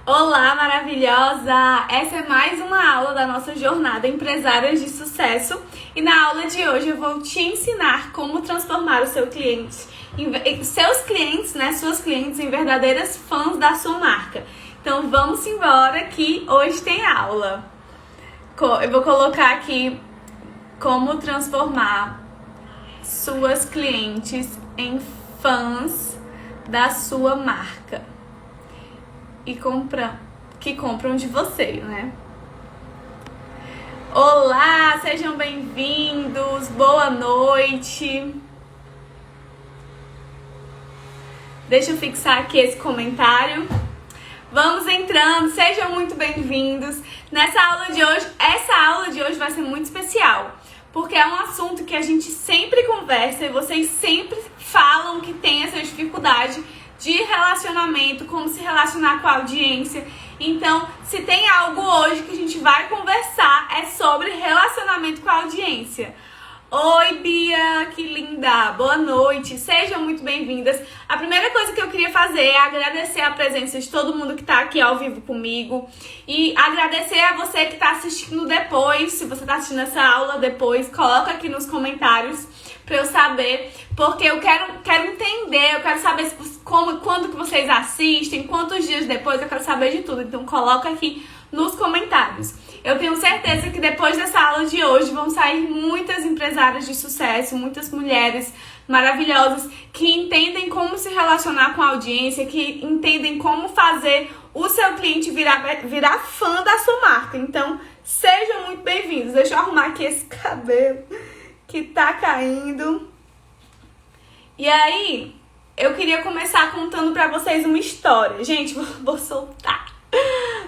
Olá, maravilhosa! Essa é mais uma aula da nossa jornada Empresárias de Sucesso e na aula de hoje eu vou te ensinar como transformar o seu cliente, seus clientes, suas clientes em verdadeiras fãs da sua marca. Então vamos embora que hoje tem aula. Eu vou colocar aqui como transformar suas clientes em fãs da sua marca. Que compram de você, né? Olá, sejam bem-vindos, boa noite. Deixa eu fixar aqui esse comentário. Vamos entrando, sejam muito bem-vindos. Essa aula de hoje vai ser muito especial, porque é um assunto que a gente sempre conversa e vocês sempre falam que tem essa dificuldade de relacionamento, como se relacionar com a audiência. Então, se tem algo hoje que a gente vai conversar, é sobre relacionamento com a audiência. Oi, Bia, que linda! Boa noite, sejam muito bem-vindas. A primeira coisa que eu queria fazer é agradecer a presença de todo mundo que está aqui ao vivo comigo e agradecer a você que está assistindo depois. Se você está assistindo essa aula depois, coloca aqui nos comentários para eu saber, porque eu quero entender, eu quero saber quando que vocês assistem, quantos dias depois, eu quero saber de tudo. Então coloca aqui nos comentários. Eu tenho certeza que depois dessa aula de hoje vão sair muitas empresárias de sucesso, muitas mulheres maravilhosas que entendem como se relacionar com a audiência, que entendem como fazer o seu cliente virar fã da sua marca. Então, sejam muito bem-vindos. Deixa eu arrumar aqui esse cabelo que tá caindo. E aí, eu queria começar contando pra vocês uma história. Gente, vou soltar.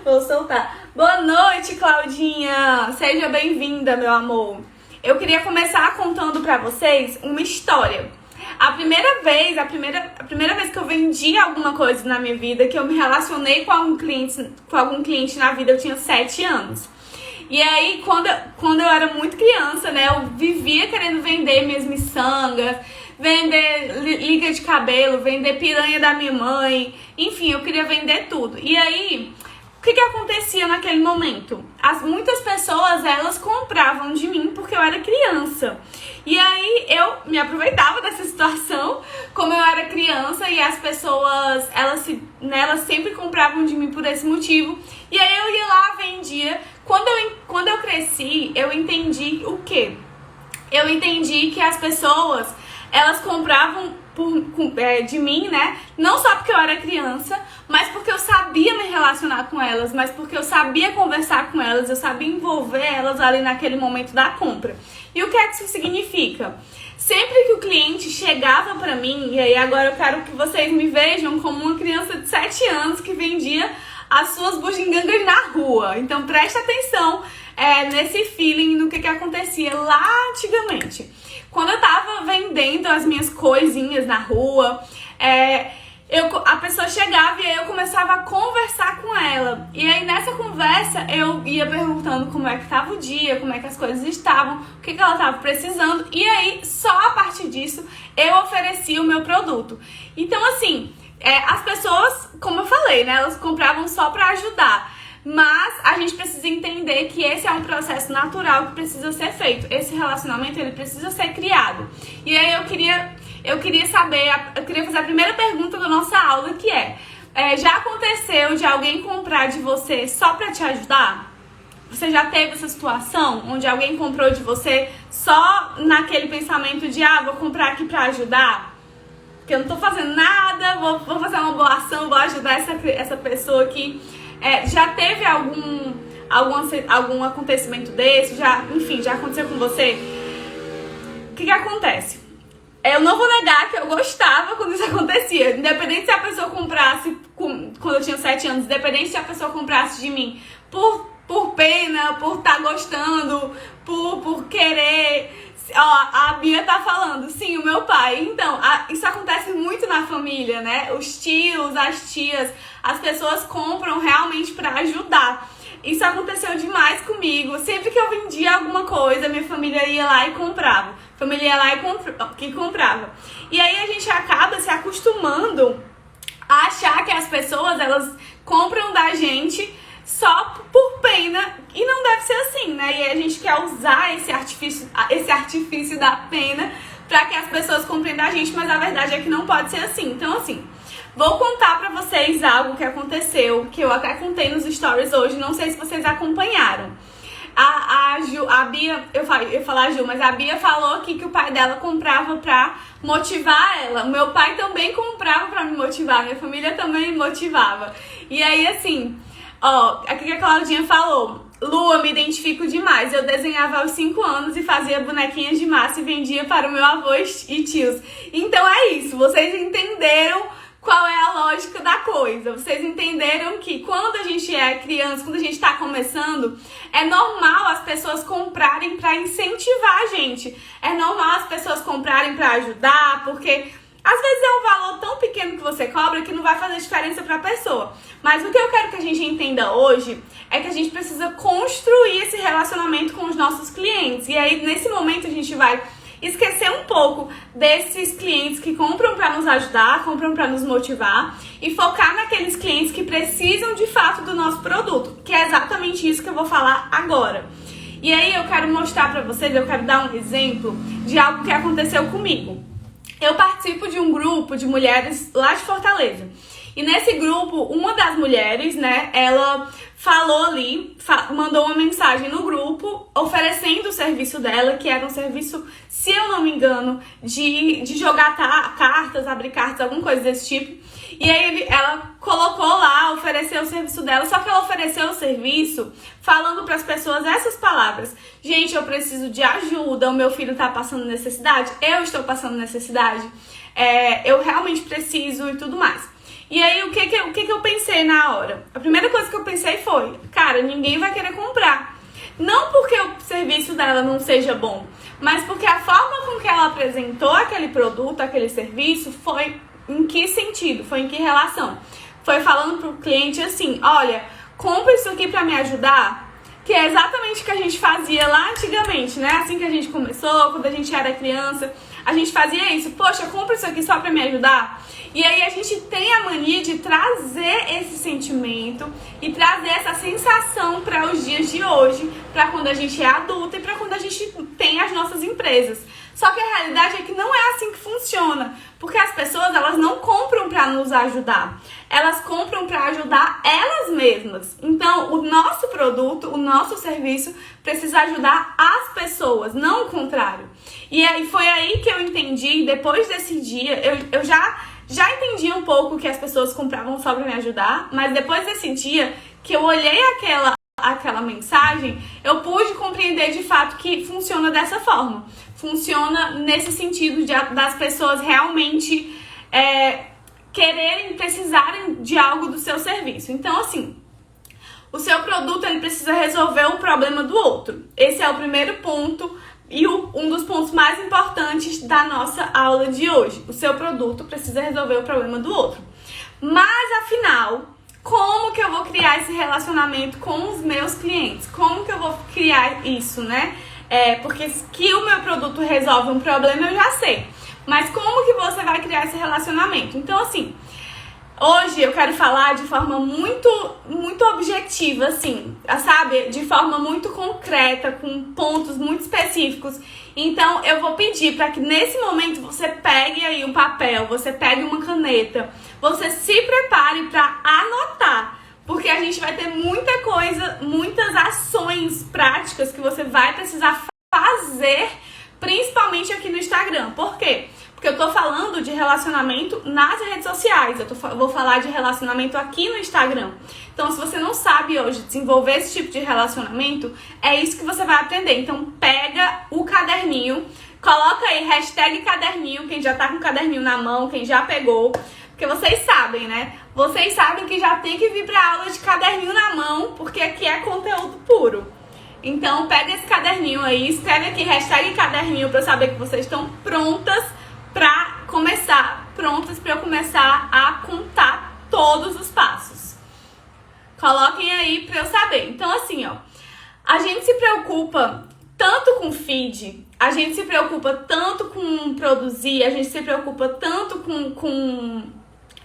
Vou soltar. Boa noite, Claudinha. Seja bem-vinda, meu amor. Eu queria começar contando pra vocês uma história. A primeira vez que eu vendi alguma coisa na minha vida, que eu me relacionei com algum cliente na vida, eu tinha 7 anos. E aí, quando eu era muito criança, eu vivia querendo vender minhas miçangas, vender liga de cabelo, vender piranha da minha mãe, enfim, eu queria vender tudo. E aí, o que acontecia naquele momento? Muitas pessoas, elas compravam de mim porque eu era criança. E aí, eu me aproveitava dessa situação, como eu era criança, e as pessoas, elas sempre compravam de mim por esse motivo. E aí, eu ia lá, vendia. Quando eu cresci, eu entendi o quê? Eu entendi que as pessoas, elas compravam de mim, não só porque eu era criança, mas porque eu sabia me relacionar com elas, mas porque eu sabia conversar com elas, eu sabia envolver elas ali naquele momento da compra. E o que é que isso significa? Sempre que o cliente chegava pra mim, e aí agora eu quero que vocês me vejam como uma criança de 7 anos que vendia as suas bugigangas na rua. Então presta atenção nesse feeling, no que acontecia lá antigamente. Quando eu tava vendendo as minhas coisinhas na rua, a pessoa chegava e aí eu começava a conversar com ela. E aí nessa conversa eu ia perguntando como é que tava o dia, como é que as coisas estavam, o que ela tava precisando. E aí só a partir disso eu oferecia o meu produto. Então assim, as pessoas, como eu falei, elas compravam só pra ajudar. Mas a gente precisa entender que esse é um processo natural que precisa ser feito. Esse relacionamento, ele precisa ser criado. E aí eu queria fazer a primeira pergunta da nossa aula, que já aconteceu de alguém comprar de você só pra te ajudar? Você já teve essa situação onde alguém comprou de você só naquele pensamento de vou comprar aqui pra ajudar? Porque eu não tô fazendo nada, vou fazer uma boa ação, vou ajudar essa pessoa aqui. Já teve algum acontecimento desse? Já aconteceu com você? O que acontece? Eu não vou negar que eu gostava quando isso acontecia. Independente se a pessoa comprasse, quando eu tinha 7 anos, independente se a pessoa comprasse de mim por pena, por estar gostando, por querer. A Bia tá falando, sim, o meu pai. Então, isso acontece muito na família, Os tios, as tias, as pessoas compram realmente pra ajudar. Isso aconteceu demais comigo. Sempre que eu vendia alguma coisa, minha família ia lá e comprava. A família ia lá e comprava. E aí a gente acaba se acostumando a achar que as pessoas, elas compram da gente só por pena, e não deve ser assim, né? E a gente quer usar esse artifício da pena pra que as pessoas comprem da gente, mas a verdade é que não pode ser assim. Então, assim, vou contar pra vocês algo que aconteceu, que eu até contei nos stories hoje, não sei se vocês acompanharam. A Bia, eu ia falar a Ju, mas a Bia falou aqui que o pai dela comprava pra motivar ela. Meu pai também comprava pra me motivar, minha família também me motivava. E aí, assim, ó, aqui que a Claudinha falou: Lua, me identifico demais. Eu desenhava aos 5 anos e fazia bonequinhas de massa e vendia para o meu avô e tios. Então é isso, vocês entenderam qual é a lógica da coisa. Vocês entenderam que quando a gente é criança, quando a gente tá começando, é normal as pessoas comprarem pra incentivar a gente. É normal as pessoas comprarem pra ajudar, porque às vezes é um valor tão pequeno que você cobra que não vai fazer diferença pra pessoa. Mas o que eu quero que a gente entenda hoje é que a gente precisa construir esse relacionamento com os nossos clientes. E aí, nesse momento, a gente vai esquecer um pouco desses clientes que compram para nos ajudar, compram para nos motivar e focar naqueles clientes que precisam de fato do nosso produto, que é exatamente isso que eu vou falar agora. E aí eu quero mostrar para vocês, eu quero dar um exemplo de algo que aconteceu comigo. Eu participo de um grupo de mulheres lá de Fortaleza. E nesse grupo, uma das mulheres, né, ela falou ali, mandou uma mensagem no grupo oferecendo o serviço dela, que era um serviço, se eu não me engano, de jogar cartas, abrir cartas, alguma coisa desse tipo. E aí ela colocou lá, ofereceu o serviço dela, só que ela ofereceu o serviço falando para as pessoas essas palavras: gente, eu preciso de ajuda, o meu filho tá passando necessidade, eu estou passando necessidade, eu realmente preciso e tudo mais. E aí, o que eu pensei na hora? A primeira coisa que eu pensei foi: cara, ninguém vai querer comprar. Não porque o serviço dela não seja bom, mas porque a forma com que ela apresentou aquele produto, aquele serviço, foi em que sentido? Foi em que relação? Foi falando pro cliente assim: olha, compra isso aqui pra me ajudar. Que é exatamente o que a gente fazia lá antigamente, né? Assim que a gente começou, quando a gente era criança, a gente fazia isso: poxa, compra isso aqui só pra me ajudar. E aí a gente tem a mania de trazer esse sentimento e trazer essa sensação para os dias de hoje, para quando a gente é adulta e para quando a gente tem as nossas empresas. Só que a realidade é que não é assim que funciona, porque as pessoas, elas não compram para nos ajudar, elas compram para ajudar elas mesmas. Então, o nosso produto, o nosso serviço precisa ajudar as pessoas, não o contrário. E aí foi aí que eu entendi, depois desse dia, eu já entendi um pouco que as pessoas compravam só pra me ajudar, mas depois desse dia que eu olhei aquela mensagem, eu pude compreender de fato que funciona dessa forma. Funciona nesse sentido das pessoas realmente quererem, precisarem de algo do seu serviço. Então, assim, o seu produto, ele precisa resolver o problema do outro. Esse é o primeiro ponto e um dos pontos mais importantes da nossa aula de hoje. O seu produto precisa resolver o problema do outro. Mas, afinal, como que eu vou criar esse relacionamento com os meus clientes? Como que eu vou criar isso, né? Porque que o meu produto resolve um problema, eu já sei. Mas como que você vai criar esse relacionamento? Então, assim, hoje eu quero falar de forma muito objetiva, assim, sabe? De forma muito concreta, com pontos muito específicos. Então, eu vou pedir para que nesse momento você pegue aí um papel, você pegue uma caneta, você se prepare para anotar. Porque a gente vai ter muita coisa, muitas ações práticas que você vai precisar fazer, principalmente aqui no Instagram. Por quê? Porque eu tô falando de relacionamento nas redes sociais, vou falar de relacionamento aqui no Instagram. Então, se você não sabe hoje desenvolver esse tipo de relacionamento, é isso que você vai aprender. Então, pega o caderninho, coloca aí #caderninho, quem já tá com o caderninho na mão, quem já pegou. Porque vocês sabem, né? Vocês sabem que já tem que vir pra aula de caderninho na mão, porque aqui é conteúdo puro. Então, pega esse caderninho aí, escreve aqui #caderninho pra eu saber que vocês estão prontas pra começar, prontas pra eu começar a contar todos os passos. Coloquem aí pra eu saber. Então, assim, ó, a gente se preocupa tanto com feed, a gente se preocupa tanto com produzir, a gente se preocupa tanto com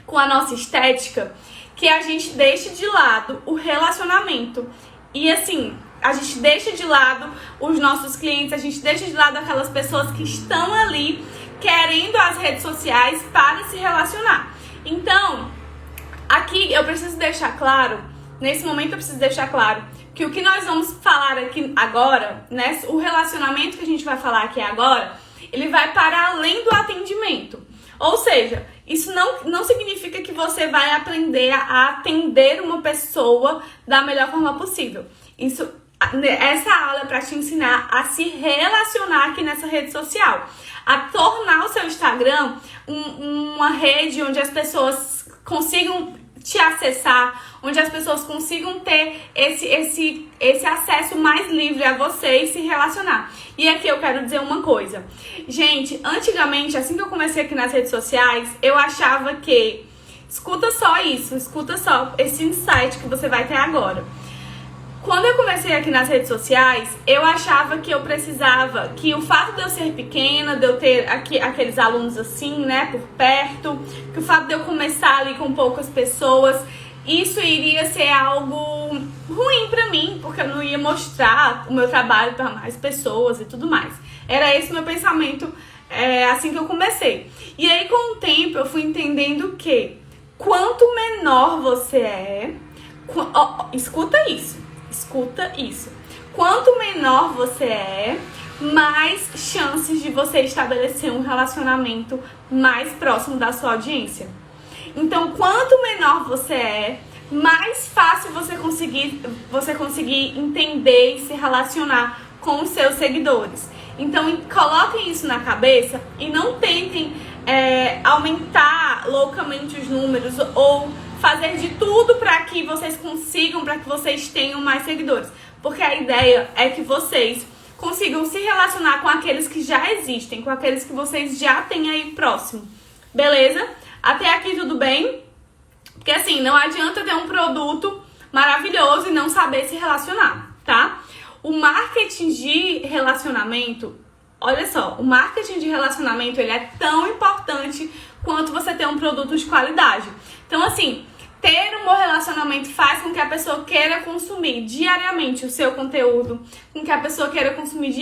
com a nossa estética que a gente deixa de lado o relacionamento. E assim, a gente deixa de lado os nossos clientes, a gente deixa de lado aquelas pessoas que estão ali querendo as redes sociais para se relacionar. Então, aqui eu preciso deixar claro, nesse momento eu preciso deixar claro que o que nós vamos falar aqui agora, né, o relacionamento que a gente vai falar aqui agora, ele vai para além do atendimento. Ou seja, isso não significa que você vai aprender a atender uma pessoa da melhor forma possível. Essa aula é para te ensinar a se relacionar aqui nessa rede social, a tornar o seu Instagram uma rede onde as pessoas consigam te acessar, onde as pessoas consigam ter esse acesso mais livre a você e se relacionar. E aqui eu quero dizer uma coisa. Gente, antigamente, assim que eu comecei aqui nas redes sociais, eu achava que... Escuta só isso, escuta só esse insight que você vai ter agora. Quando eu comecei aqui nas redes sociais, eu achava que eu precisava, que o fato de eu ser pequena, de eu ter aqueles alunos assim, né, por perto, que o fato de eu começar ali com poucas pessoas, isso iria ser algo ruim pra mim, porque eu não ia mostrar o meu trabalho para mais pessoas e tudo mais. Era esse o meu pensamento assim que eu comecei. E aí, com o tempo, eu fui entendendo que quanto menor você é... escuta isso. Escuta isso. Quanto menor você é, mais chances de você estabelecer um relacionamento mais próximo da sua audiência. Então, quanto menor você é, mais fácil você conseguir entender e se relacionar com os seus seguidores. Então, coloquem isso na cabeça e não tentem aumentar loucamente os números ou fazer de tudo para que vocês consigam, para que vocês tenham mais seguidores. Porque a ideia é que vocês consigam se relacionar com aqueles que já existem, com aqueles que vocês já têm aí próximo. Beleza? Até aqui tudo bem? Porque assim, não adianta ter um produto maravilhoso e não saber se relacionar, tá? O marketing de relacionamento, olha só, o marketing de relacionamento, ele é tão importante quanto você ter um produto de qualidade. Então, assim, ter um bom relacionamento faz com que a pessoa queira consumir diariamente o seu conteúdo, com que a pessoa queira consumir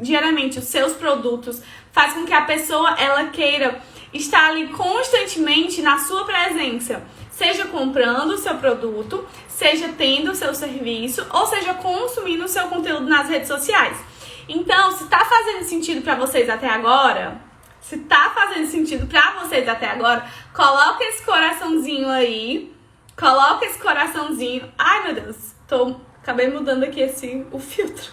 diariamente os seus produtos, faz com que a pessoa ela queira estar ali constantemente na sua presença, seja comprando o seu produto, seja tendo o seu serviço, ou seja consumindo o seu conteúdo nas redes sociais. Então, se tá fazendo sentido pra vocês até agora, coloca esse coraçãozinho aí. Coloca esse coraçãozinho. Ai, meu Deus. Acabei mudando aqui o filtro.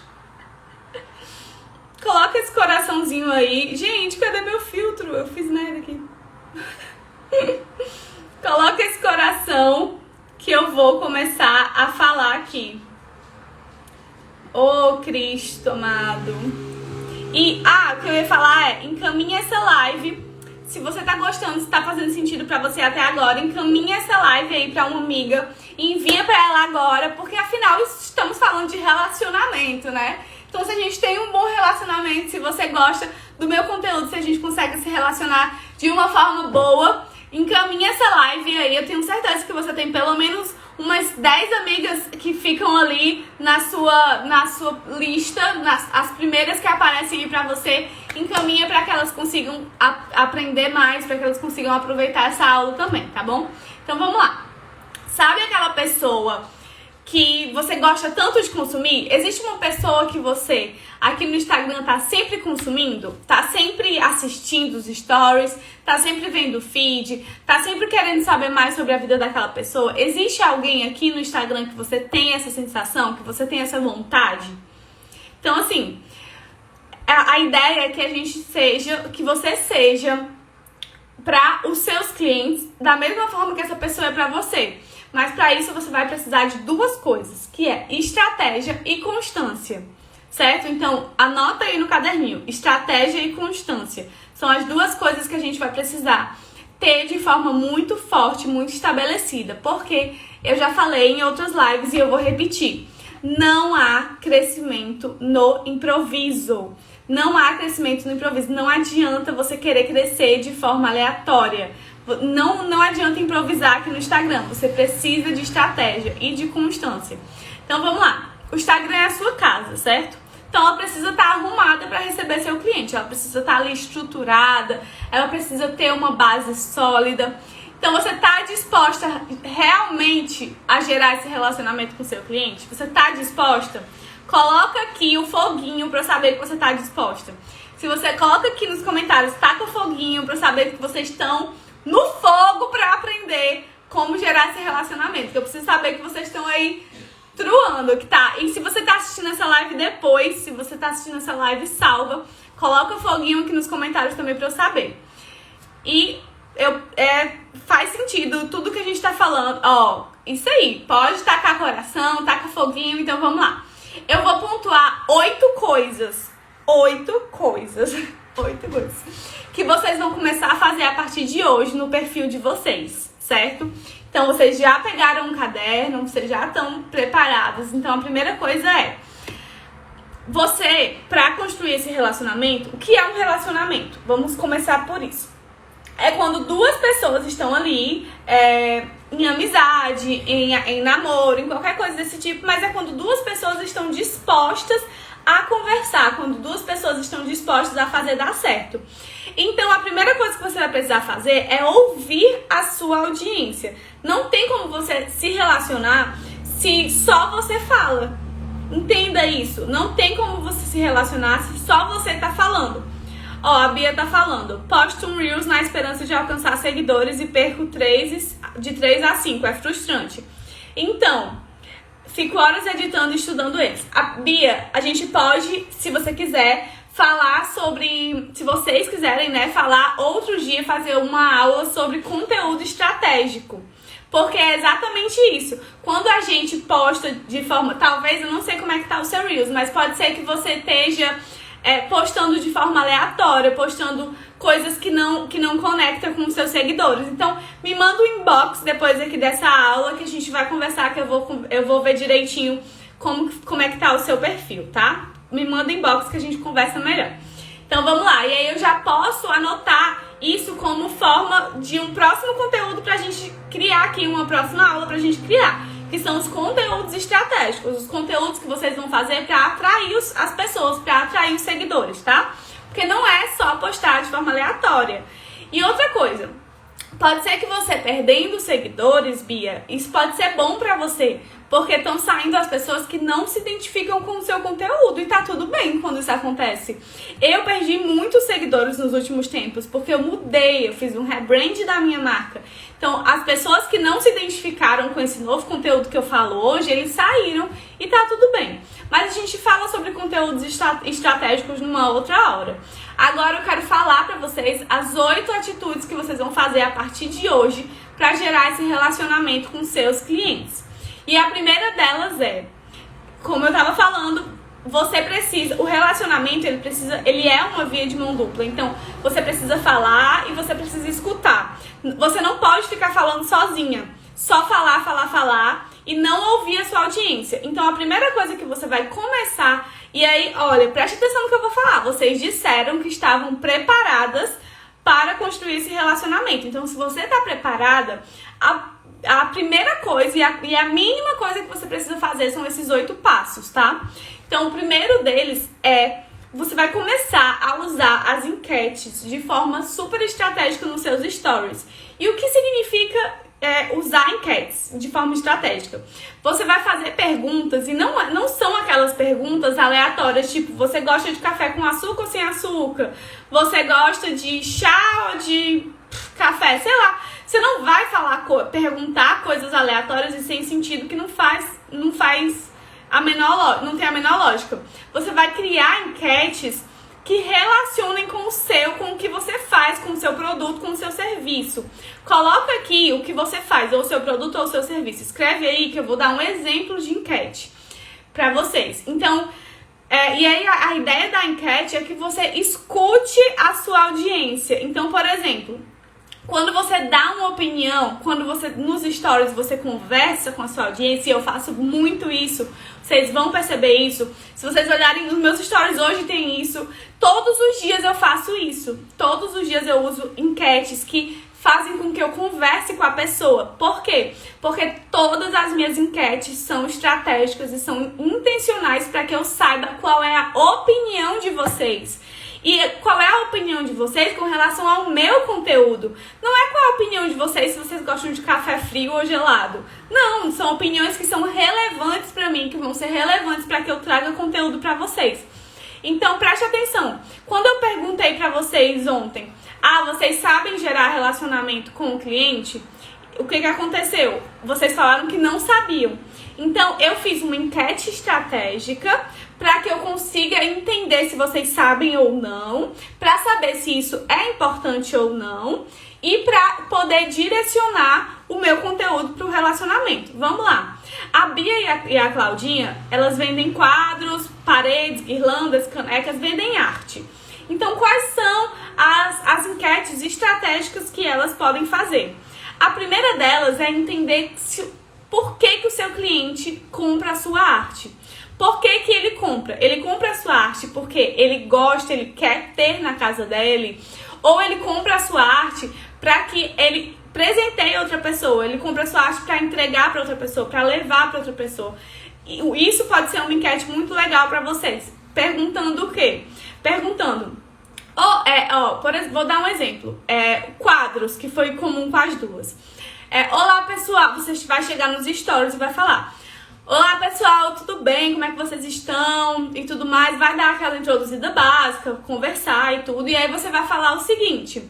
Coloca esse coraçãozinho aí. Gente, cadê meu filtro? Eu fiz merda aqui. Coloca esse coração que eu vou começar a falar aqui. Ô, Cristo amado. E, o que eu ia falar é, encaminha essa live. Se você tá gostando, se tá fazendo sentido pra você até agora, encaminha essa live aí pra uma amiga e envia pra ela agora, porque afinal estamos falando de relacionamento, né? Então, se a gente tem um bom relacionamento, se você gosta do meu conteúdo, se a gente consegue se relacionar de uma forma boa, encaminha essa live aí. Eu tenho certeza que você tem pelo menos umas 10 amigas que ficam ali na sua lista, as primeiras que aparecem aí pra você, encaminha pra que elas consigam aprender mais, pra que elas consigam aproveitar essa aula também, tá bom? Então vamos lá. Sabe aquela pessoa que você gosta tanto de consumir? Existe uma pessoa que você aqui no Instagram tá sempre consumindo, tá sempre assistindo os stories, tá sempre vendo o feed, tá sempre querendo saber mais sobre a vida daquela pessoa? Existe alguém aqui no Instagram que você tem essa sensação, que você tem essa vontade? Então, assim, a ideia é que você seja para os seus clientes da mesma forma que essa pessoa é para você. Mas para isso você vai precisar de duas coisas, que é estratégia e constância, certo? Então, anota aí no caderninho, estratégia e constância. São as duas coisas que a gente vai precisar ter de forma muito forte, muito estabelecida. Porque eu já falei em outras lives e eu vou repetir. Não há crescimento no improviso. Não há crescimento no improviso. Não adianta você querer crescer de forma aleatória. Não adianta improvisar aqui no Instagram. Você precisa de estratégia e de constância. Então vamos lá. O Instagram é a sua casa, certo? Então ela precisa estar arrumada para receber seu cliente. Ela precisa estar ali estruturada. Ela precisa ter uma base sólida. Então você está disposta realmente a gerar esse relacionamento com seu cliente? Você está disposta? Coloca aqui o foguinho para saber que você está disposta. Se você coloca aqui nos comentários, taca o foguinho para saber que vocês estão no fogo para aprender como gerar esse relacionamento. Que eu preciso saber que vocês estão aí truando, que tá. E se você tá assistindo essa live depois, se você tá assistindo essa live salva, coloca o foguinho aqui nos comentários também pra eu saber. E faz sentido tudo que a gente tá falando. Ó, isso aí, pode tacar coração, taca foguinho, então vamos lá. Eu vou pontuar 8 coisas que vocês vão começar a fazer a partir de hoje no perfil de vocês, certo? Então, vocês já pegaram um caderno, vocês já estão preparados. Então, a primeira coisa é, você, para construir esse relacionamento, o que é um relacionamento? Vamos começar por isso. É quando duas pessoas estão ali em amizade, em namoro, em qualquer coisa desse tipo, mas é quando duas pessoas estão dispostas a conversar, quando duas pessoas estão dispostas a fazer dar certo. Então, a primeira coisa que você vai precisar fazer é ouvir a sua audiência. Não tem como você se relacionar se só você fala. Entenda isso. Não tem como você se relacionar se só você tá falando. Ó, a Bia tá falando. Posto um Reels na esperança de alcançar seguidores e perco de 3 a 5. É frustrante. Então, fico horas editando e estudando eles. A Bia, a gente pode, se você quiser, falar sobre, se vocês quiserem, né, falar outro dia, fazer uma aula sobre conteúdo estratégico. Porque é exatamente isso. Quando a gente posta de forma, talvez, eu não sei como é que tá o seu Reels, mas pode ser que você esteja postando de forma aleatória, postando coisas que não conectam com os seus seguidores. Então, me manda um inbox depois aqui dessa aula que a gente vai conversar, que eu vou ver direitinho como é que tá o seu perfil, tá? Me manda inbox que a gente conversa melhor. Então, vamos lá. E aí eu já posso anotar isso como forma de um próximo conteúdo pra gente criar aqui, uma próxima aula pra gente criar. Que são os conteúdos estratégicos, os conteúdos que vocês vão fazer para atrair as pessoas, para atrair os seguidores, tá? Porque não é só postar de forma aleatória. E outra coisa, pode ser que você perdendo seguidores, Bia, isso pode ser bom pra você, porque estão saindo as pessoas que não se identificam com o seu conteúdo, e tá tudo bem quando isso acontece. Eu perdi muitos seguidores nos últimos tempos, porque eu mudei, eu fiz um rebrand da minha marca. Então, as pessoas que não se identificaram com esse novo conteúdo que eu falo hoje, eles saíram e tá tudo bem. Mas a gente fala sobre conteúdos estratégicos numa outra hora. Agora eu quero falar pra vocês as 8 atitudes que vocês vão fazer a partir de hoje pra gerar esse relacionamento com seus clientes. E a primeira delas é, como eu tava falando, você precisa, o relacionamento ele é uma via de mão dupla. Então, você precisa falar e você precisa escutar. Você não pode ficar falando sozinha, só falar e não ouvir a sua audiência. Então, a primeira coisa que você vai começar, e aí, olha, preste atenção no que eu vou falar. Vocês disseram que estavam preparadas para construir esse relacionamento. Então, se você tá preparada, a primeira coisa e a mínima coisa que você precisa fazer são esses 8 passos, tá? Então, o primeiro deles é, você vai começar a usar as enquetes de forma super estratégica nos seus stories. E o que significa usar enquetes de forma estratégica? Você vai fazer perguntas e não são aquelas perguntas aleatórias, tipo, você gosta de café com açúcar ou sem açúcar? Você gosta de chá ou de café? Sei lá. Você não vai perguntar coisas aleatórias e sem sentido que não tem a menor lógica. Você vai criar enquetes que relacionem com o que você faz, com o seu produto, com o seu serviço. Coloca aqui o que você faz, ou o seu produto ou o seu serviço. Escreve aí que eu vou dar um exemplo de enquete para vocês. Então, e aí a ideia da enquete é que você escute a sua audiência. Então, por exemplo, quando você dá uma opinião, quando você nos stories você conversa com a sua audiência, e eu faço muito isso, vocês vão perceber isso. Se vocês olharem nos meus stories hoje tem isso. Todos os dias eu faço isso. Todos os dias eu uso enquetes que fazem com que eu converse com a pessoa. Por quê? Porque todas as minhas enquetes são estratégicas e são intencionais para que eu saiba qual é a opinião de vocês. E qual é a opinião de vocês com relação ao meu conteúdo? Não é qual é a opinião de vocês se vocês gostam de café frio ou gelado. Não, são opiniões que são relevantes para mim, que vão ser relevantes para que eu traga conteúdo para vocês. Então, preste atenção. Quando eu perguntei para vocês ontem, vocês sabem gerar relacionamento com o cliente? O que aconteceu? Vocês falaram que não sabiam. Então, eu fiz uma enquete estratégica para que eu consiga entender se vocês sabem ou não, para saber se isso é importante ou não e para poder direcionar o meu conteúdo para o relacionamento. Vamos lá. A Bia e a Claudinha, elas vendem quadros, paredes, guirlandas, canecas, vendem arte. Então, quais são as enquetes estratégicas que elas podem fazer? A primeira delas é entender por que o seu cliente compra a sua arte. Por que ele compra? Ele compra a sua arte porque ele gosta, ele quer ter na casa dele? Ou ele compra a sua arte para que ele presenteie outra pessoa? Ele compra a sua arte para entregar para outra pessoa, para levar para outra pessoa? Isso pode ser uma enquete muito legal para vocês. Perguntando o quê? Perguntando... por exemplo, vou dar um exemplo. Quadros, que foi comum com as duas. Olá, pessoal. Você vai chegar nos stories e vai falar: olá, pessoal, tudo bem? Como é que vocês estão? E tudo mais. Vai dar aquela introduzida básica, conversar e tudo. E aí você vai falar o seguinte: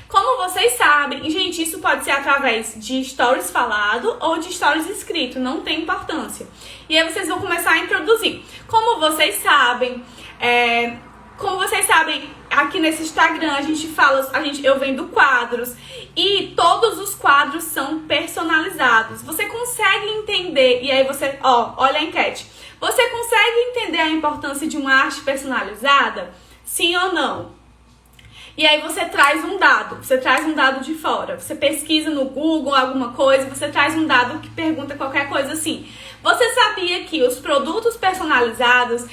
como vocês sabem, e gente, isso pode ser através de stories falado ou de stories escrito, não tem importância. E aí vocês vão começar a introduzir. Como vocês sabem, aqui nesse Instagram eu vendo quadros e todos os quadros são personalizados. Você consegue entender, e aí você, olha a enquete. Você consegue entender a importância de uma arte personalizada? Sim ou não? E aí você traz um dado de fora. Você pesquisa no Google alguma coisa, você traz um dado que pergunta qualquer coisa assim. Você sabia que os produtos personalizados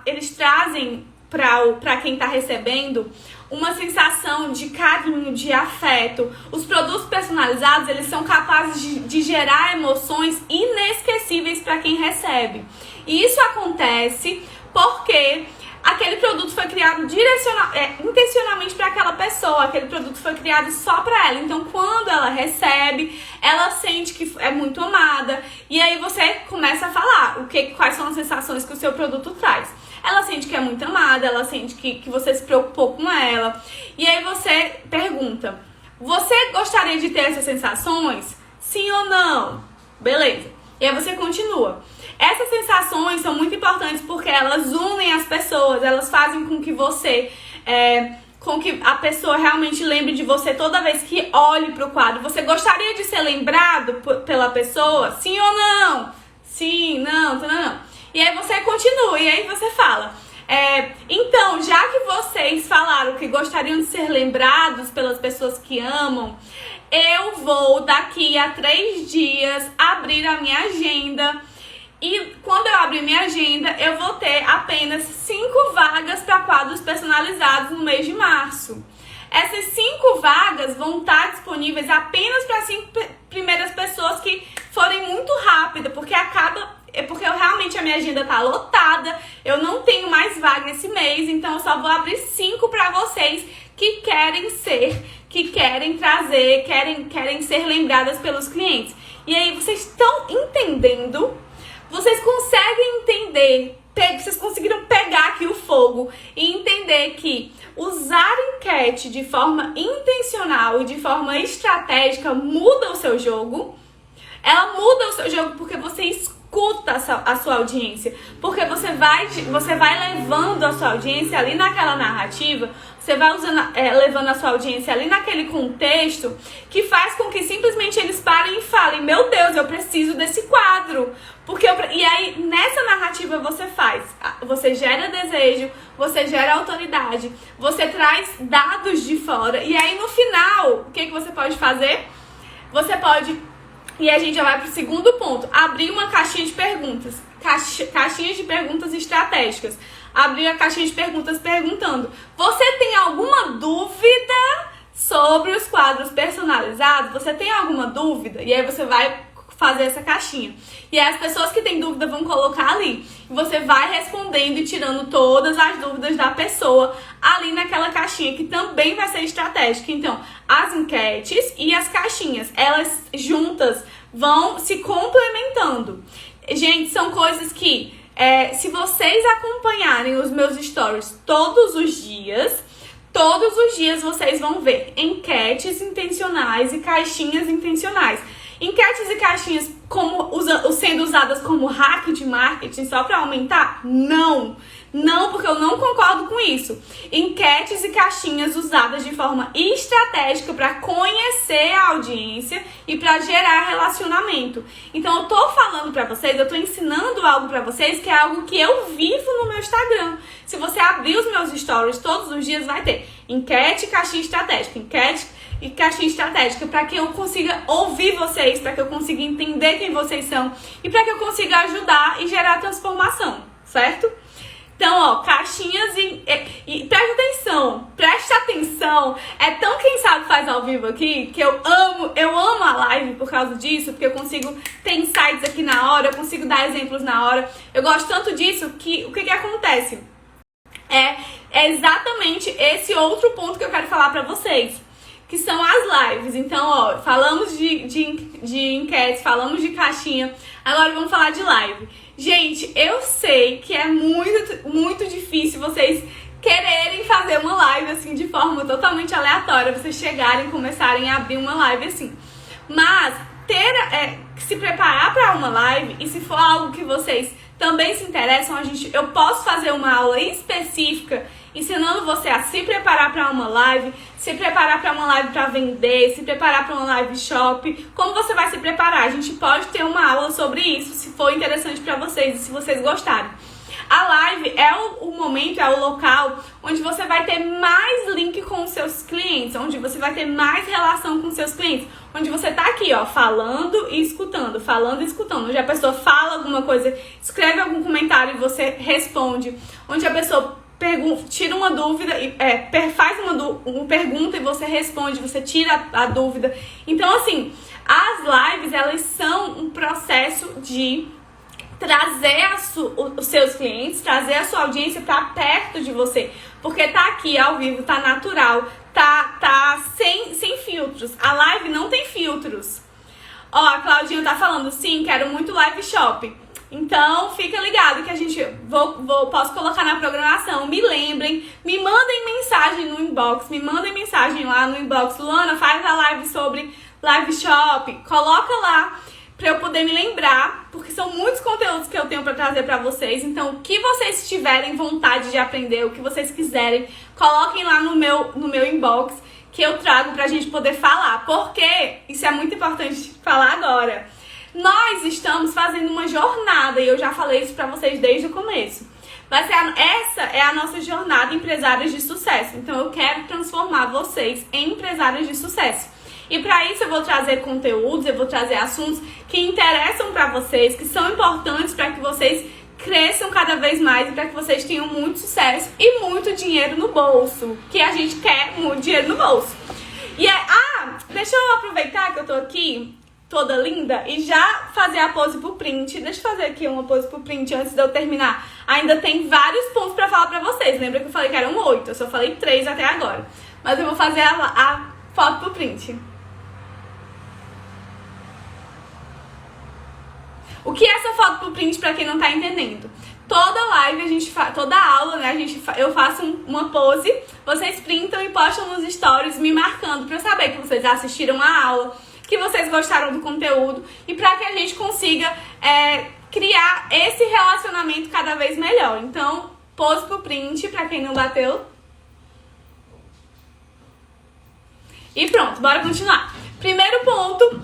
eles trazem para quem está recebendo uma sensação de carinho, de afeto. Os produtos personalizados, eles são capazes de gerar emoções inesquecíveis para quem recebe. E isso acontece porque aquele produto foi criado intencionalmente para aquela pessoa. Aquele produto foi criado só para ela. Então, quando ela recebe, ela sente que é muito amada. E aí você começa a falar quais são as sensações que o seu produto traz. Ela sente que é muito amada, ela sente que você se preocupou com ela. E aí você pergunta: você gostaria de ter essas sensações? Sim ou não? Beleza. E aí você continua. Essas sensações são muito importantes porque elas unem as pessoas, elas fazem com que com que a pessoa realmente lembre de você toda vez que olhe para o quadro. Você gostaria de ser lembrado pela pessoa? Sim ou não? Sim, não. E aí você continua, e aí você fala: então, já que vocês falaram que gostariam de ser lembrados pelas pessoas que amam, eu vou daqui a 3 dias abrir a minha agenda. E quando eu abrir minha agenda, eu vou ter apenas 5 vagas para quadros personalizados no mês de março. Essas 5 vagas vão estar disponíveis apenas para 5 primeiras pessoas que forem muito rápidas, porque realmente a minha agenda tá lotada, eu não tenho mais vaga esse mês, então eu só vou abrir 5 para vocês que querem ser lembradas pelos clientes. E aí, vocês estão entendendo? Vocês conseguem entender, vocês conseguiram pegar aqui o fogo e entender que usar enquete de forma intencional e de forma estratégica muda o seu jogo? Ela muda o seu jogo porque você escuta a sua audiência, porque você vai levando a sua audiência ali naquela narrativa, você vai levando a sua audiência ali naquele contexto que faz com que simplesmente eles parem e falem: meu Deus, eu preciso desse quadro. E aí, nessa narrativa você gera desejo, você gera autoridade, você traz dados de fora. E aí, no final, o que você pode fazer? Você pode, e a gente já vai pro segundo ponto, abrir uma caixinha de perguntas. Caixinhas de perguntas estratégicas. Abrir a caixinha de perguntas perguntando: você tem alguma dúvida sobre os quadros personalizados, você tem alguma dúvida? E aí você vai fazer essa caixinha. E aí as pessoas que têm dúvida vão colocar ali. E você vai respondendo e tirando todas as dúvidas da pessoa ali naquela caixinha, que também vai ser estratégica. Então, as enquetes e as caixinhas, elas juntas vão se complementando. Gente, são coisas que, se vocês acompanharem os meus stories todos os dias vocês vão ver enquetes intencionais e caixinhas intencionais. Enquetes e caixinhas sendo usadas como hack de marketing só para aumentar? Não, porque eu não concordo com isso. Enquetes e caixinhas usadas de forma estratégica para conhecer a audiência e para gerar relacionamento. Então eu tô falando para vocês, eu tô ensinando algo para vocês que é algo que eu vivo no meu Instagram. Se você abrir os meus stories todos os dias, vai ter enquete e caixinha estratégica, enquete e caixinha estratégica, para que eu consiga ouvir vocês, para que eu consiga entender quem vocês são e para que eu consiga ajudar e gerar transformação, certo? Então, ó, caixinhas e presta atenção. É tão quem sabe faz ao vivo aqui, que eu amo a live por causa disso, porque eu consigo ter insights aqui na hora, eu consigo dar exemplos na hora. Eu gosto tanto disso que o que acontece? É exatamente esse outro ponto que eu quero falar pra vocês, que são as lives. Então, ó, falamos de enquetes, falamos de caixinha, agora vamos falar de live. Gente, eu sei que é muito difícil vocês quererem fazer uma live assim de forma totalmente aleatória, vocês chegarem e começarem a abrir uma live assim. Mas se preparar para uma live, e se for algo que vocês também se interessam, eu posso fazer uma aula específica ensinando você a se preparar para uma live, se preparar para uma live para vender, se preparar para uma live shop. Como você vai se preparar? A gente pode ter uma aula sobre isso, se for interessante para vocês e se vocês gostarem. A live é o momento, é o local onde você vai ter mais link com os seus clientes, onde você vai ter mais relação com os seus clientes, onde você tá aqui, ó, falando e escutando, onde a pessoa fala alguma coisa, escreve algum comentário e você responde, onde a pessoa tira uma dúvida, faz uma pergunta e você responde, você tira a dúvida. Então, assim, as lives, elas são um processo de trazer os seus clientes, trazer a sua audiência pra perto de você, porque tá aqui ao vivo, tá natural, tá sem filtros. A live não tem filtros. Ó, a Claudinha tá falando, sim, quero muito live shop. Então, fica ligado que a gente posso colocar na programação. Me lembrem, me mandem mensagem no inbox, me mandem mensagem lá no inbox. Luana, faz a live sobre live shop, coloca lá pra eu poder me lembrar, porque são muitos conteúdos que eu tenho pra trazer pra vocês. Então, o que vocês tiverem vontade de aprender, o que vocês quiserem, coloquem lá no meu inbox, que eu trago pra gente poder falar. Porque isso é muito importante falar agora. Nós estamos fazendo uma jornada, e eu já falei isso pra vocês desde o começo. Essa é a nossa jornada empresárias de sucesso. Então, eu quero transformar vocês em empresárias de sucesso. E para isso eu vou trazer conteúdos, eu vou trazer assuntos que interessam para vocês, que são importantes para que vocês cresçam cada vez mais e para que vocês tenham muito sucesso e muito dinheiro no bolso, que a gente quer muito dinheiro no bolso. E deixa eu aproveitar que eu tô aqui toda linda e já fazer a pose pro print. Deixa eu fazer aqui uma pose pro print antes de eu terminar. Ainda tem vários pontos para falar para vocês. Lembra que eu falei que eram 8, eu só falei 3 até agora. Mas eu vou fazer a foto pro print. O que é essa foto pro print, pra quem não tá entendendo? Toda live, toda aula, né, eu faço uma pose, vocês printam e postam nos stories me marcando pra eu saber que vocês assistiram a aula, que vocês gostaram do conteúdo e pra que a gente consiga criar esse relacionamento cada vez melhor. Então, pose pro print, pra quem não bateu. E pronto, bora continuar. Primeiro ponto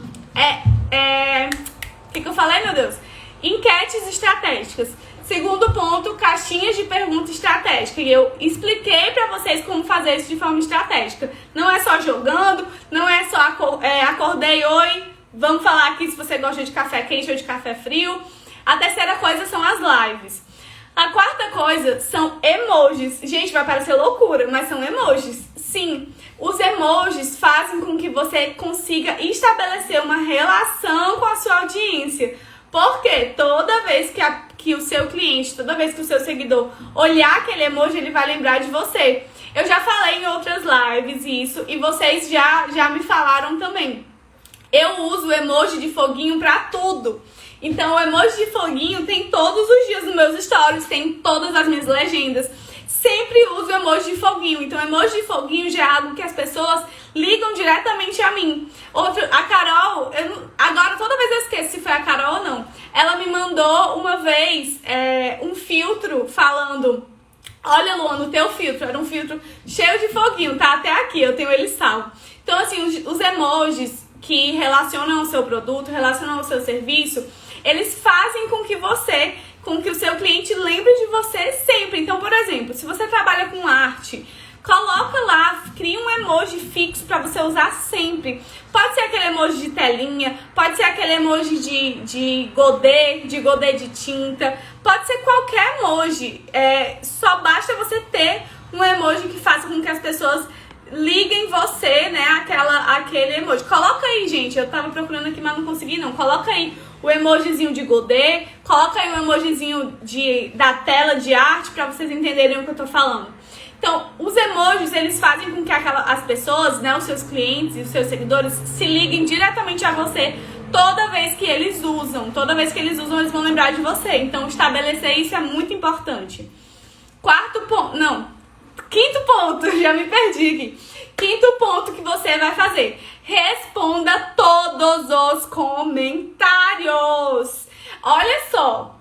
o que eu falei, meu Deus? Enquetes estratégicas. Segundo ponto, caixinhas de pergunta estratégica. E eu expliquei pra vocês como fazer isso de forma estratégica. Não é só jogando, não é só acordei, oi, vamos falar aqui se você gosta de café quente ou de café frio. A terceira coisa são as lives. A quarta coisa são emojis. Gente, vai parecer loucura, mas são emojis. Sim, Os emojis fazem com que você consiga estabelecer uma relação com a sua audiência. Porque toda vez que o seu cliente, toda vez que o seu seguidor olhar aquele emoji, ele vai lembrar de você. Eu já falei em outras lives isso e vocês já me falaram também. Eu uso o emoji de foguinho pra tudo. Então o emoji de foguinho tem todos os dias nos meus stories, tem todas as minhas legendas. Sempre uso o emoji de foguinho. Então, emoji de foguinho já é algo que as pessoas ligam diretamente a mim. A Carol, agora toda vez eu esqueço se foi a Carol ou não. Ela me mandou uma vez um filtro falando: olha, Luana, o teu filtro era um filtro cheio de foguinho, tá até aqui, eu tenho ele salvo. Então, assim, os emojis que relacionam ao seu produto, relacionam ao seu serviço, eles fazem com que o seu cliente lembre de você sempre. Então, por exemplo, se você trabalha com arte, coloca lá, cria um emoji fixo para você usar sempre. Pode ser aquele emoji de telinha, pode ser aquele emoji de godê de tinta, pode ser qualquer emoji. Só basta você ter um emoji que faça com que as pessoas liguem você, né, aquele emoji. Coloca aí, gente, eu tava procurando aqui, mas não consegui não. Coloca aí o emojizinho de godê, coloca aí o emojizinho da tela de arte pra vocês entenderem o que eu tô falando. Então, os emojis, eles fazem com que as pessoas, né, os seus clientes e os seus seguidores se liguem diretamente a você toda vez que eles usam. Toda vez que eles usam, eles vão lembrar de você. Então, estabelecer isso é muito importante. Quinto ponto, já me perdi aqui. Quinto ponto que você vai fazer: responda todos os comentários. Olha só,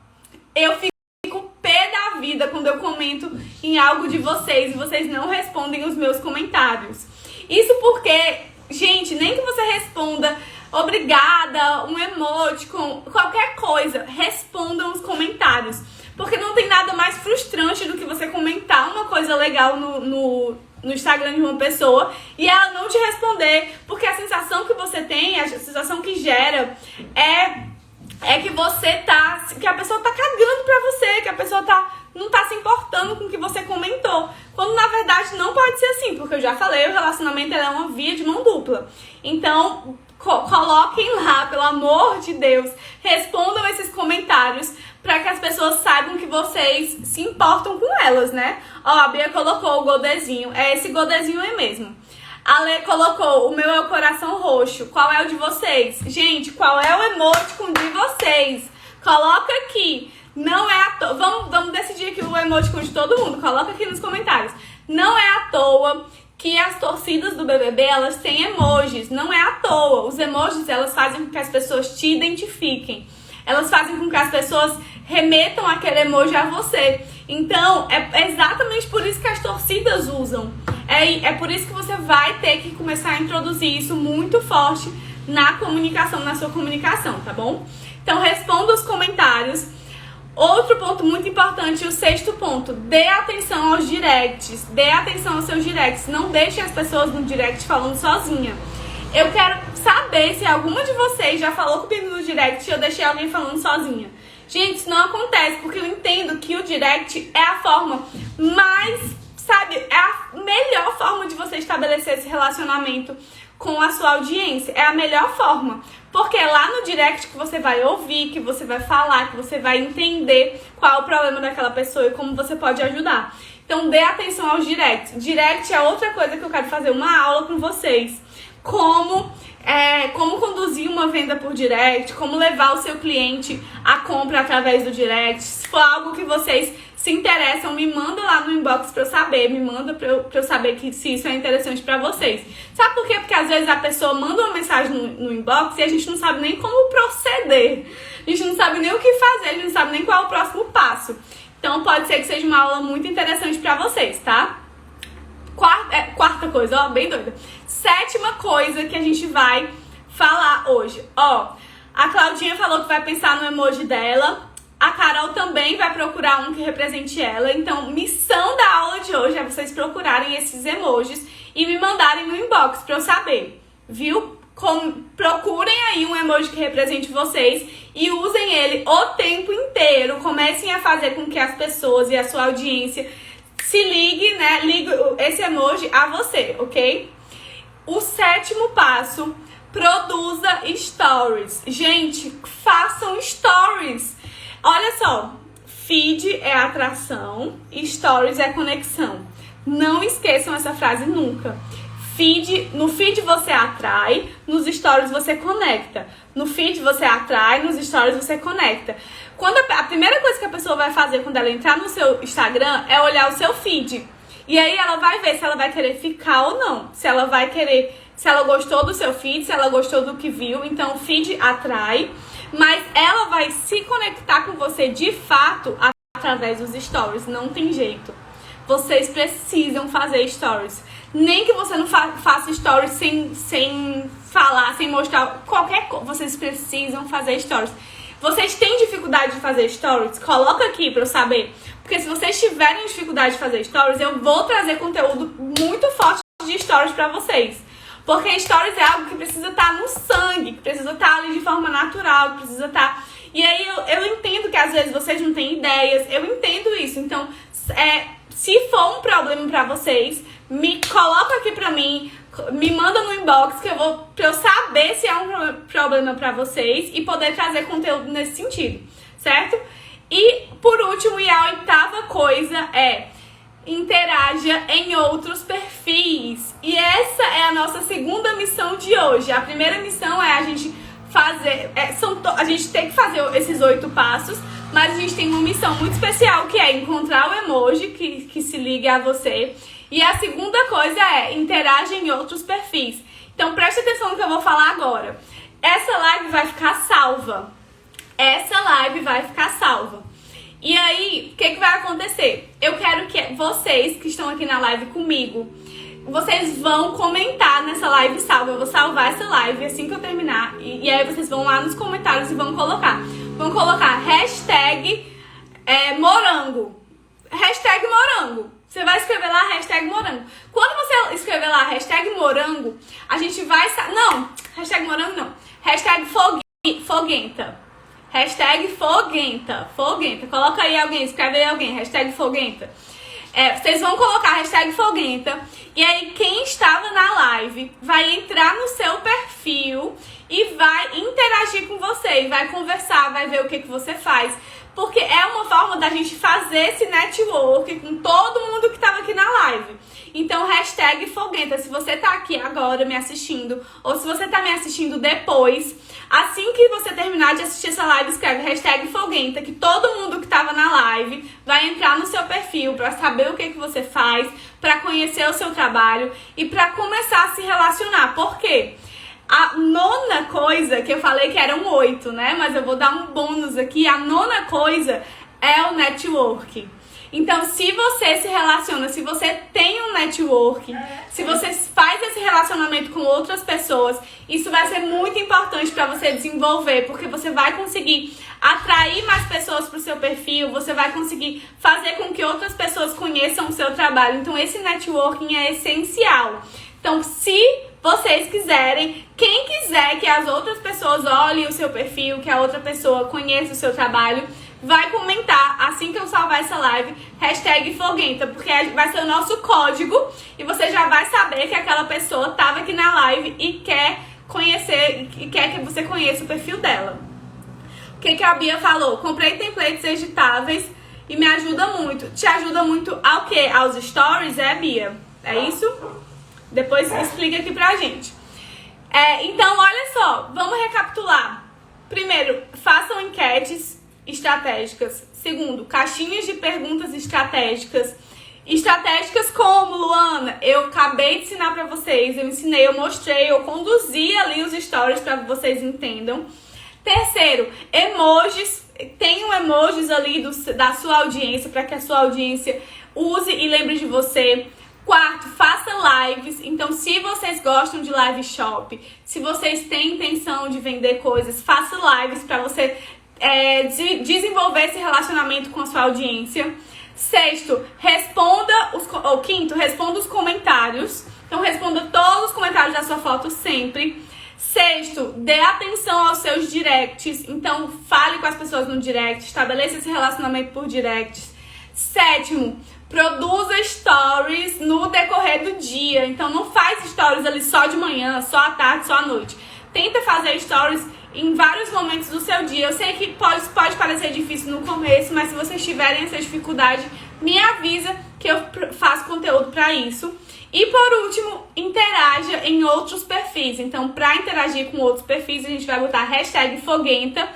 eu fico pé da vida quando eu comento em algo de vocês e vocês não respondem os meus comentários. Isso porque, gente, nem que você responda obrigada, um emoticon, qualquer coisa, respondam os comentários. Porque não tem nada mais frustrante do que você comentar uma coisa legal no Instagram de uma pessoa e ela não te responder. Porque a sensação que você tem, a sensação que gera é que que a pessoa tá cagando pra você, que a pessoa não tá se importando com o que você comentou. Quando na verdade não pode ser assim, porque eu já falei, o relacionamento é uma via de mão dupla. Então, coloquem lá, pelo amor de Deus, respondam esses comentários para que as pessoas saibam que vocês se importam com elas, né? Ó, a Bia colocou o godêzinho, é esse godêzinho aí mesmo. A Lê colocou: o meu é o coração roxo. Qual é o de vocês? Gente, qual é o emoticon de vocês? Coloca aqui. Não é à toa. Vamos decidir aqui o emoticon de todo mundo. Coloca aqui nos comentários. Não é à toa que as torcidas do BBB, elas têm emojis. Não é à toa. Os emojis, elas fazem com que as pessoas te identifiquem. Elas fazem com que as pessoas remetam aquele emoji a você. Então, é exatamente por isso que as torcidas usam. É por isso que você vai ter que começar a introduzir isso muito forte na comunicação, na sua comunicação, tá bom? Então, responda os comentários. Outro ponto muito importante, o sexto ponto: dê atenção aos directs. Dê atenção aos seus directs. Não deixe as pessoas no direct falando sozinha. Eu quero saber se alguma de vocês já falou comigo no direct e eu deixei alguém falando sozinha. Gente, isso não acontece, porque eu entendo que o direct é a forma mais, é a melhor forma de você estabelecer esse relacionamento com a sua audiência. É a melhor forma. Porque é lá no direct que você vai ouvir, que você vai falar, que você vai entender qual é o problema daquela pessoa e como você pode ajudar. Então, dê atenção aos directs. Direct é outra coisa que eu quero fazer uma aula com vocês. Como conduzir uma venda por direct, como levar o seu cliente à compra através do direct. Se for algo que vocês se interessam, me manda lá no inbox pra eu saber, me manda pra eu saber se isso é interessante pra vocês. Sabe por quê? Porque às vezes a pessoa manda uma mensagem no inbox e a gente não sabe nem como proceder. A gente não sabe nem o que fazer, a gente não sabe nem qual é o próximo passo. Então pode ser que seja uma aula muito interessante pra vocês, tá? Quarta coisa, ó, bem doida. Sétima coisa que a gente vai falar hoje. Ó, a Claudinha falou que vai pensar no emoji dela. A Carol também vai procurar um que represente ela. Então, missão da aula de hoje é vocês procurarem esses emojis e me mandarem no inbox pra eu saber, viu? Procurem aí um emoji que represente vocês e usem ele o tempo inteiro. Comecem a fazer com que as pessoas e a sua audiência se ligue, né? Ligue esse emoji a você, ok? O sétimo passo, produza stories. Gente, façam stories. Olha só, feed é atração, stories é conexão. Não esqueçam essa frase nunca. No feed você atrai, nos stories você conecta. No feed você atrai, nos stories você conecta. Quando a primeira coisa que a pessoa vai fazer quando ela entrar no seu Instagram é olhar o seu feed. E aí ela vai ver se ela vai querer ficar ou não. Se ela gostou do seu feed, se ela gostou do que viu. Então o feed atrai, mas ela vai se conectar com você de fato através dos stories. Não tem jeito. Vocês precisam fazer stories. Nem que você não faça stories sem falar, sem mostrar qualquer coisa. Vocês precisam fazer stories. Vocês têm dificuldade de fazer stories? Coloca aqui pra eu saber. Porque se vocês tiverem dificuldade de fazer stories, eu vou trazer conteúdo muito forte de stories pra vocês. Porque stories é algo que precisa estar no sangue, que precisa estar ali de forma natural, que precisa estar... E aí eu entendo que às vezes vocês não têm ideias, eu entendo isso. Então, se for um problema pra vocês, me coloca aqui pra mim, me manda no inbox pra eu saber se é um problema pra vocês e poder trazer conteúdo nesse sentido, certo? E por último, e a oitava coisa é: interaja em outros perfis. E essa é a nossa segunda missão de hoje. A primeira missão é a gente fazer, a gente tem que fazer esses 8 passos, mas a gente tem uma missão muito especial que é encontrar o emoji que se liga a você. E a segunda coisa é interaja em outros perfis. Então preste atenção no que eu vou falar agora. Essa live vai ficar salva. E aí, o que vai acontecer? Eu quero que vocês que estão aqui na live comigo, vocês vão comentar nessa live salva. Eu vou salvar essa live assim que eu terminar. E aí vocês vão lá nos comentários e vão colocar. Vão colocar hashtag morango. Hashtag morango. Você vai escrever lá hashtag morango. Quando você escrever lá hashtag morango, a gente vai... Não, hashtag morango não. Hashtag foguenta. Hashtag foguenta. Coloca aí alguém, escreve aí alguém. Hashtag foguenta. Vocês vão colocar hashtag foguenta. E aí quem estava na live vai entrar no seu perfil e vai interagir com você. E vai conversar, vai ver o que você faz. Porque é uma forma da gente fazer esse network com todo mundo que estava aqui na live. Então, hashtag foguenta. Se você tá aqui agora me assistindo, ou se você tá me assistindo depois, assim que você terminar de assistir essa live, escreve hashtag foguenta, que todo mundo que tava na live vai entrar no seu perfil para saber o que você faz, para conhecer o seu trabalho e para começar a se relacionar. Por quê? A nona coisa, que eu falei que eram 8, né? Mas eu vou dar um bônus aqui. A nona coisa é o network. Então, se você se relaciona, se você tem um network, se você faz esse relacionamento com outras pessoas, isso vai ser muito importante para você desenvolver, porque você vai conseguir atrair mais pessoas para o seu perfil, você vai conseguir fazer com que outras pessoas conheçam o seu trabalho. Então, esse networking é essencial. Então, se vocês quiserem, quem quiser que as outras pessoas olhem o seu perfil, que a outra pessoa conheça o seu trabalho, vai comentar assim que eu salvar essa live, hashtag foguenta, porque vai ser o nosso código e você já vai saber que aquela pessoa estava aqui na live e quer conhecer, e quer que você conheça o perfil dela. O que a Bia falou? Comprei templates editáveis e me ajuda muito. Te ajuda muito ao quê? Aos stories, Bia? É isso? Depois explica aqui pra gente. Então, olha só, vamos recapitular. Primeiro, façam enquetes estratégicas. Segundo, caixinhas de perguntas estratégicas. Estratégicas como, Luana? Eu acabei de ensinar pra vocês, eu mostrei, eu conduzi ali os stories pra que vocês entendam. Terceiro, emojis. Tenham emojis ali da sua audiência, para que a sua audiência use e lembre de você. Quarto, faça lives. Então, se vocês gostam de live shop, se vocês têm intenção de vender coisas, faça lives para você desenvolver esse relacionamento com a sua audiência. Sexto, quinto, responda os comentários. Então, responda todos os comentários da sua foto sempre. Sexto, dê atenção aos seus directs. Então, fale com as pessoas no direct, estabeleça esse relacionamento por directs. Sétimo, produza stories no decorrer do dia. Então não faz stories ali só de manhã, só à tarde, só à noite. Tenta fazer stories em vários momentos do seu dia. Eu sei que pode parecer difícil no começo, mas se vocês tiverem essa dificuldade, me avisa que eu faço conteúdo para isso. E por último, interaja em outros perfis. Então, para interagir com outros perfis, a gente vai botar hashtag Foguenta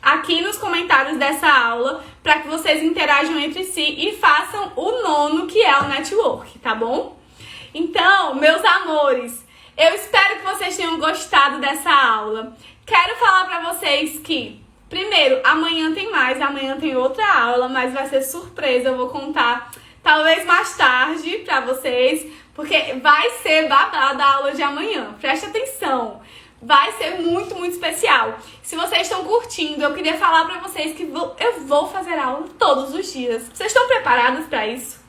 aqui nos comentários dessa aula, para que vocês interajam entre si e façam o nono, que é o network, tá bom? Então, meus amores, eu espero que vocês tenham gostado dessa aula. Quero falar pra vocês que, primeiro, amanhã tem mais, amanhã tem outra aula, mas vai ser surpresa, eu vou contar talvez mais tarde pra vocês, porque vai ser babado a aula de amanhã, preste atenção. Vai ser muito, muito especial. Se vocês estão curtindo, eu queria falar pra vocês que eu vou fazer aula todos os dias. Vocês estão preparados pra isso?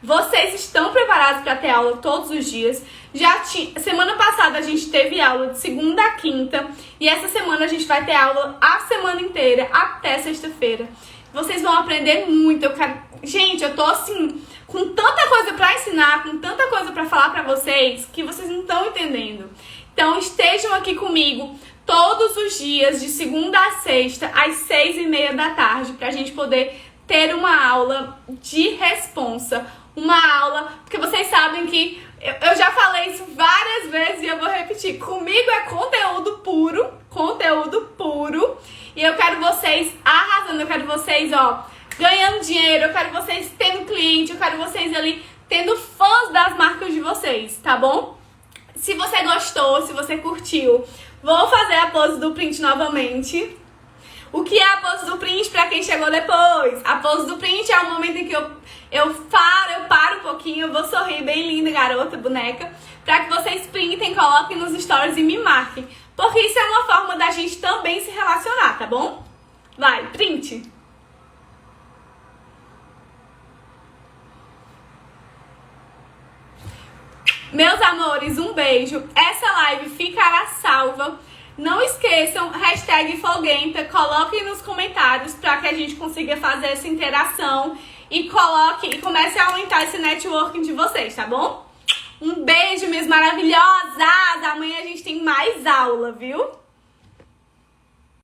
Vocês estão preparados para ter aula todos os dias? Semana passada a gente teve aula de segunda a quinta e essa semana a gente vai ter aula a semana inteira, até sexta-feira. Vocês vão aprender muito. Gente, eu tô assim, com tanta coisa pra ensinar, com tanta coisa pra falar pra vocês, que vocês não estão entendendo. Então estejam aqui comigo todos os dias, de segunda a sexta, às 6h30 da tarde, pra gente poder ter uma aula de responsa. Uma aula, porque vocês sabem que eu já falei isso várias vezes e eu vou repetir. Comigo é conteúdo puro. E eu quero vocês arrasando, eu quero vocês, ganhando dinheiro, eu quero vocês tendo cliente, eu quero vocês ali tendo fãs das marcas de vocês, tá bom? Se você gostou, se você curtiu, vou fazer a pose do print novamente. O que é a pose do print pra quem chegou depois? A pose do print é o momento em que eu paro um pouquinho, eu vou sorrir bem linda, garota, boneca, pra que vocês printem, coloquem nos stories e me marquem. Porque isso é uma forma da gente também se relacionar, tá bom? Vai, print! Meus amores, um beijo. Essa live ficará salva. Não esqueçam, hashtag Foguenta, coloquem nos comentários para que a gente consiga fazer essa interação e comece a aumentar esse networking de vocês, tá bom? Um beijo, minhas maravilhosas! Amanhã a gente tem mais aula, viu?